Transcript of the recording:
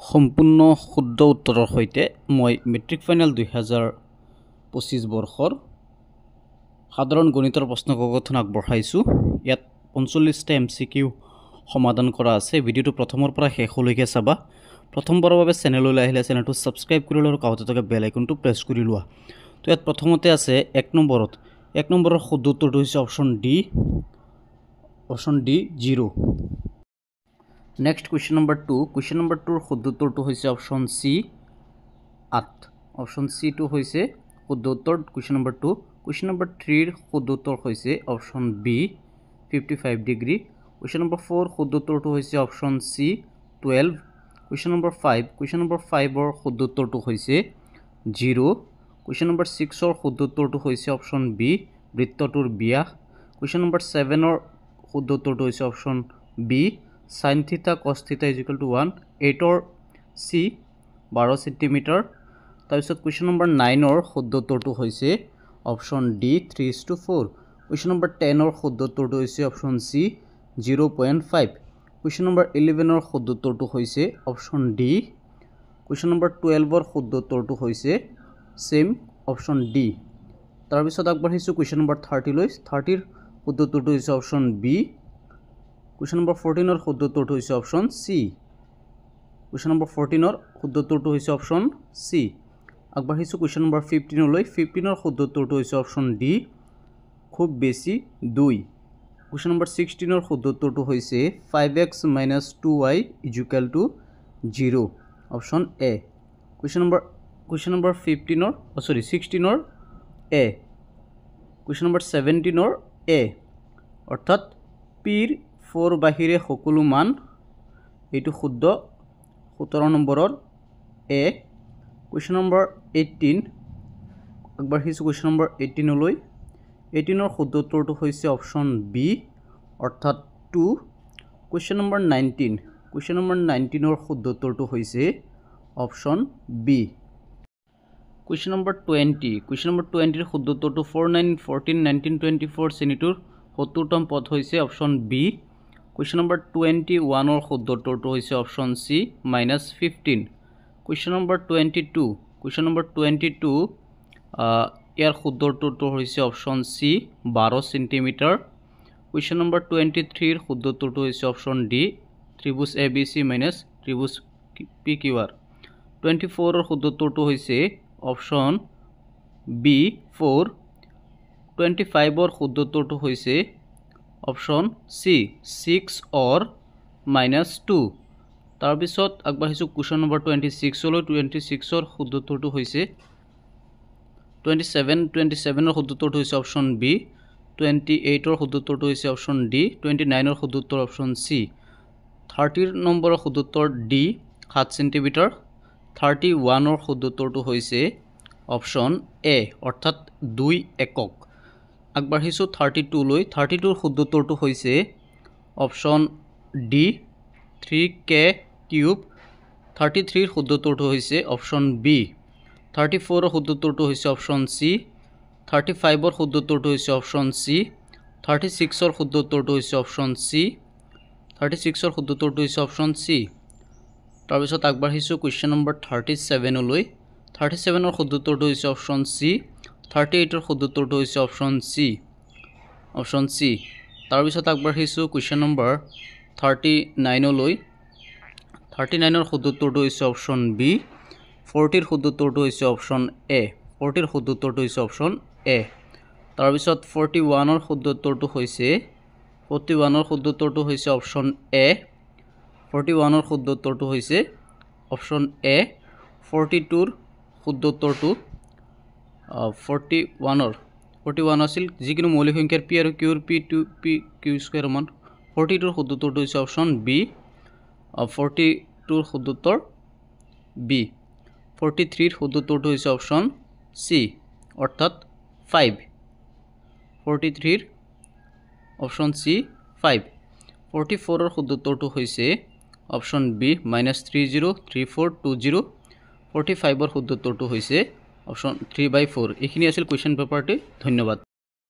সম্পূৰ্ণ শুদ্ধ উত্তৰৰ সৈতে মই মেট্ৰিক ফাইনেল 2025 বৰ্ষৰ সাধাৰণ গণিতৰ প্ৰশ্ন কাকতখন আগবঢ়াইছোঁ। ইয়াত 45টা MCQ সমাধান কৰা আছে। ভিডিঅ'টো প্ৰথমৰ পৰা শেষলৈকে চাবা। প্ৰথমবাৰৰ বাবে চেনেললৈ আহিলে চেনেলটো ছাবস্ক্ৰাইব কৰি লোৱা আৰু কাষতে থকা বেল আইকনটো প্ৰেছ কৰি লোৱা। তো ইয়াত প্ৰথমতে আছে 1 নম্বৰৰ শুদ্ধ উত্তৰটো হৈছে option D 0। Next question number 2 ৰ শুদ্ধ উত্তৰটো হৈছে অপশ্যন চি 8। অপশ্যন চি টো হৈছে শুদ্ধ উত্তৰ কুৱেশ্যন নম্বৰ 2। কুৱেশ্যন নম্বৰ 3 ৰ শুদ্ধ উত্তৰ হৈছে option B 55 degree. Question number 4 শুদ্ধ উত্তৰটো হৈছে অপশ্যন চি 12। কুৱেশ্যন নম্বৰ 5 ৰ শুদ্ধ উত্তৰটো হৈছে 0। কুৱেশ্যন নম্বৰ 6 ৰ শুদ্ধ উত্তৰটো হৈছে অপশ্যন বি বৃত্তটোৰ ব্যাস। কুৱেশ্যন নম্বৰ 7 ৰ শুদ্ধ উত্তৰটো হৈছে অপশ্যন বি sin θ cos θ = 1। 8 ৰ চি 12 সেন্টিমিটাৰ। তাৰপিছত কুৱেশ্যন নম্বৰ 9 ৰ শুদ্ধ উত্তৰটো হৈছে অপশ্যন ডি 3:4। কুৱেশ্যন নম্বৰ 10 ৰ শুদ্ধ উত্তৰটো হৈছে অপশ্যন চি 0.5। কুৱেশ্যন নম্বৰ 11 ৰ শুদ্ধ উত্তৰটো হৈছে অপশ্যন ডি। কুৱেশ্যন নম্বৰ 12 ৰ শুদ্ধ উত্তৰটো হৈছে সেম অপশ্যন ডি। তাৰপিছত আগবাঢ়িছোঁ কুৱেশ্যন নম্বৰ 30 লৈ। 30 ৰ শুদ্ধ উত্তৰটো হৈছে অপশ্যন বি। কুৱেশ্যন নম্বৰ 14 ৰ শুদ্ধ উত্তৰটো হৈছে অপশ্যন চি। কুৱেশ্যন নম্বৰ 14 ৰ শুদ্ধ উত্তৰটো হৈছে অপশ্যন চি। আগবাঢ়িছোঁ কুৱেশ্যন নম্বৰ 15 লৈ। 15 ৰ শুদ্ধ উত্তৰটো হৈছে অপশ্যন ডি খুব বেছি 2। কুৱেশ্যন নম্বৰ 16 ৰ শুদ্ধ উত্তৰটো হৈছে 5x - 2y = 0 option A. Question number 16 ৰ এ। কুৱেশ্যন নম্বৰ 17 ৰ এ অৰ্থাৎ পিৰ 4 বাহিৰে সকলো মান এইটো শুদ্ধ। 17 নম্বৰৰ এ। কুৱেশ্যন নম্বৰ 18 আগবাঢ়িছোঁ কুৱেশ্যন নম্বৰ 18 লৈ। 18 ৰ শুদ্ধ উত্তৰটো হৈছে অপশ্যন বি অৰ্থাৎ 2। কুৱেশ্যন নম্বৰ 19 ৰ শুদ্ধ উত্তৰটো হৈছে অপশ্যন বি। কুৱেশ্যন নম্বৰ 20 ৰ শুদ্ধ উত্তৰটো 4, 9, 14, 19, 24 শ্ৰেণীটোৰ 70তম পদ হৈছে অপশ্যন বি। কুৱেশ্যন নম্বৰ 21 ৰ শুদ্ধ উত্তৰটো হৈছে অপশ্যন চি -15। কুৱেশ্যন নম্বৰ 22 ইয়াৰ শুদ্ধ উত্তৰটো হৈছে option C 12 centimetre. Question number 23 ৰ শুদ্ধ উত্তৰটো হৈছে অপশ্যন ডি ত্ৰিভুজ ABC - ত্ৰিভুজ PQR। 24 ৰ শুদ্ধ উত্তৰটো হৈছে অপশ্যন বি 4। 25 ৰ শুদ্ধ উত্তৰটো হৈছে অপশ্যন চি 6 or -2। তাৰপিছত আগবাঢ়িছোঁ কুৱেশ্যন নম্বৰ 26 লৈ। 26 ৰ শুদ্ধ উত্তৰটো হৈছে 27 ৰ শুদ্ধ উত্তৰটো হৈছে অপশ্যন বি। 28 ৰ শুদ্ধ উত্তৰটো হৈছে অপশ্যন ডি। 29 ৰ শুদ্ধ উত্তৰ অপশ্যন চি। 30 নম্বৰৰ শুদ্ধ উত্তৰ ডি 7 সেন্টিমিটাৰ। 31 ৰ শুদ্ধ উত্তৰটো হৈছে অপশ্যন এ অৰ্থাৎ 2 একক। আগবাঢ়িছোঁ 32 লৈ। 32 ৰ শুদ্ধ উত্তৰটো হৈছে অপশ্যন ডি 3k³। 33 ৰ শুদ্ধ উত্তৰটো হৈছে অপশ্যন বি। 34 ৰ শুদ্ধ উত্তৰটো হৈছে অপশ্যন চি। 35 ৰ শুদ্ধ উত্তৰটো হৈছে অপশ্যন চি। 36 ৰ শুদ্ধ উত্তৰটো হৈছে অপশ্যন চি। 36 ৰ শুদ্ধ উত্তৰটো হৈছে অপশ্যন চি। তাৰপিছত আগবাঢ়িছোঁ কুৱেশ্যন নম্বৰ 37 লৈ। 37 ৰ শুদ্ধ উত্তৰটো হৈছে অপশ্যন চি। 38 ৰ শুদ্ধ উত্তৰটো হৈছে অপশ্যন চি। তাৰপিছত আগবাঢ়িছোঁ কুৱেশ্যন নম্বৰ 39 লৈ। 39 ৰ শুদ্ধ উত্তৰটো হৈছে অপশ্যন বি। 40 ৰ শুদ্ধ উত্তৰটো হৈছে অপশ্যন এ। 40 ৰ শুদ্ধ উত্তৰটো হৈছে অপশ্যন এ। তাৰপিছত 41 ৰ শুদ্ধ উত্তৰটো হৈছে অপশ্যন এ। 41 ৰ শুদ্ধ উত্তৰটো হৈছে অপশ্যন এ। 42 ৰ শুদ্ধ উত্তৰটো 41 আছিল যিকোনো মৌলিক সংখ্যাৰ পি আৰু কিউৰ p2p/q² সমান। 42 ৰ শুদ্ধ উত্তৰটো হৈছে অপশ্যন বি। 42 ৰ শুদ্ধ উত্তৰ বি। 43 ৰ শুদ্ধ উত্তৰটো হৈছে অপশ্যন চি অৰ্থাৎ 5। 43 ৰ অপশ্যন চি 5। 44 ৰ শুদ্ধ উত্তৰটো হৈছে অপশ্যন বি -30, 34, 20। 45 ৰ শুদ্ধ উত্তৰটো হৈছে অপশ্যন 3/4। এইখিনি আছিল কুৱেশ্যন পেপাৰটি। ধন্যবাদ।